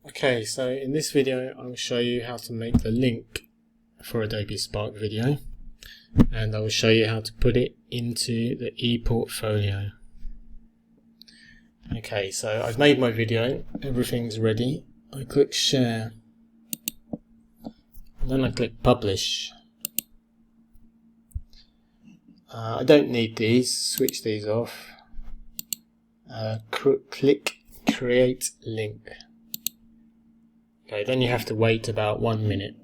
Okay, so in this video I will show you how to make the link for Adobe Spark video, and I will show you how to put it into the ePortfolio. Okay, so I've made my video, everything's ready. I click share, and then I click publish. I don't need these, switch these off. Click create link. Okay, then you have to wait about 1 minute.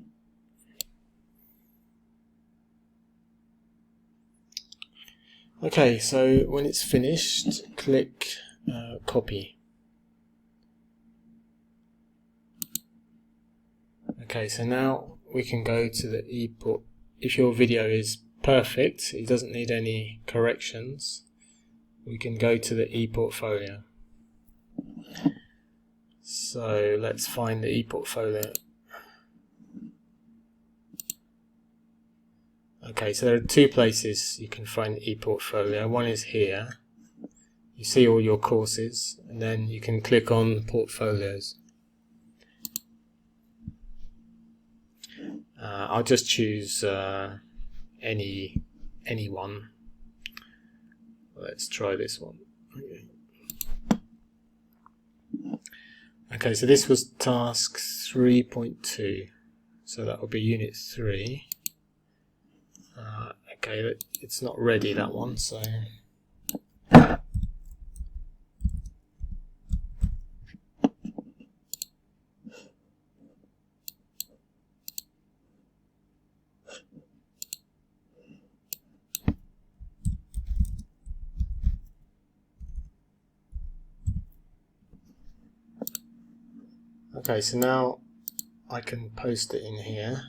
Okay, so when it's finished, click copy. Okay, so now we can go to the ePort. If your video is perfect, it doesn't need any corrections, we can go to the ePortfolio. So let's find the ePortfolio. Okay, so there are two places you can find the ePortfolio. One is here. You see all your courses, and then you can click on portfolios. I'll just choose any one. Let's try this one. Okay, so this was task 3.2, so that will be unit 3. Okay, it's not ready, that one, so okay, so now I can post it in here.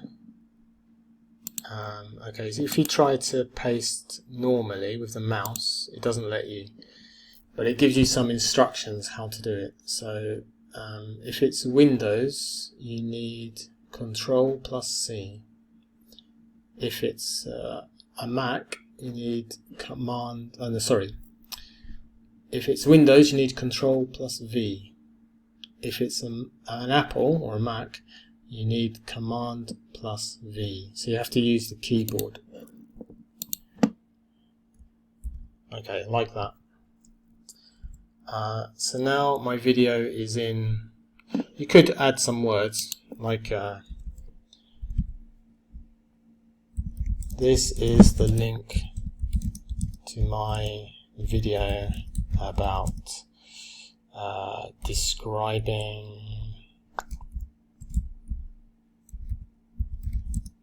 Okay, so if you try to paste normally with the mouse, it doesn't let you, but it gives you some instructions how to do it. So if it's Windows, you need Control plus C. If it's a Mac, you need Command. If it's Windows, you need Control plus V. If it's an Apple or a Mac, you need Command plus V. So you have to use the keyboard. Okay, like that. So now my video is in. You could add some words like this is the link to my video about describing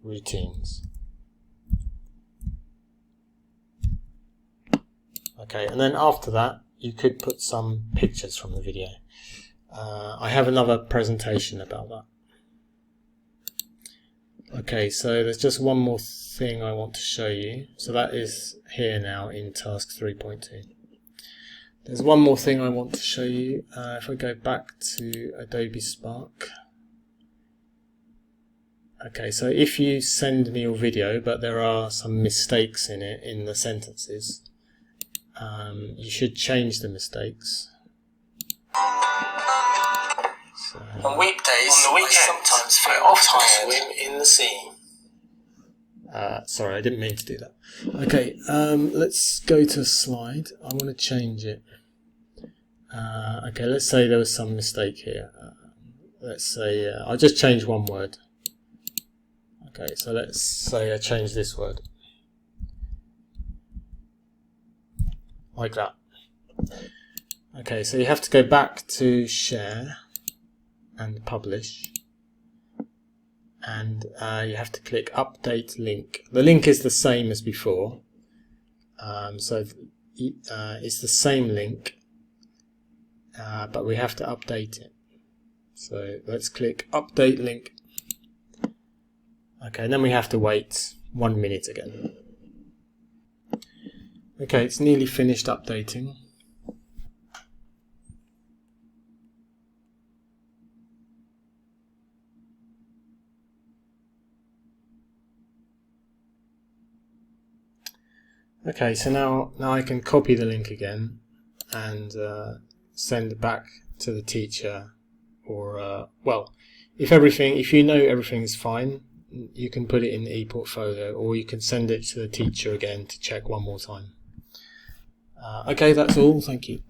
routines. Okay, and then after that you could put some pictures from the video. I have another presentation about that. Okay, so there's just one more thing I want to show you. So that is here now in task 3.2. There's one more thing I want to show you. If I go back to Adobe Spark. Okay, so if you send me your video but there are some mistakes in it, in the sentences, you should change the mistakes. So, on weekdays, I sometimes feel tired. Swim in the sea. Sorry, I didn't mean to do that. Okay, let's go to a slide. I want to change it. Okay, let's say there was some mistake here. Let's say I'll just change one word. Okay, so let's say I change this word. Like that. Okay, so you have to go back to share and publish, and you have to click update link. The link is the same as before, so it's the same link, but we have to update it. So let's click update link. Okay, and then we have to wait 1 minute again. Okay, it's nearly finished updating. Okay, so now I can copy the link again and send it back to the teacher or well, if you know everything's fine, you can put it in the ePortfolio, or you can send it to the teacher again to check one more time. Okay, that's all. Thank you.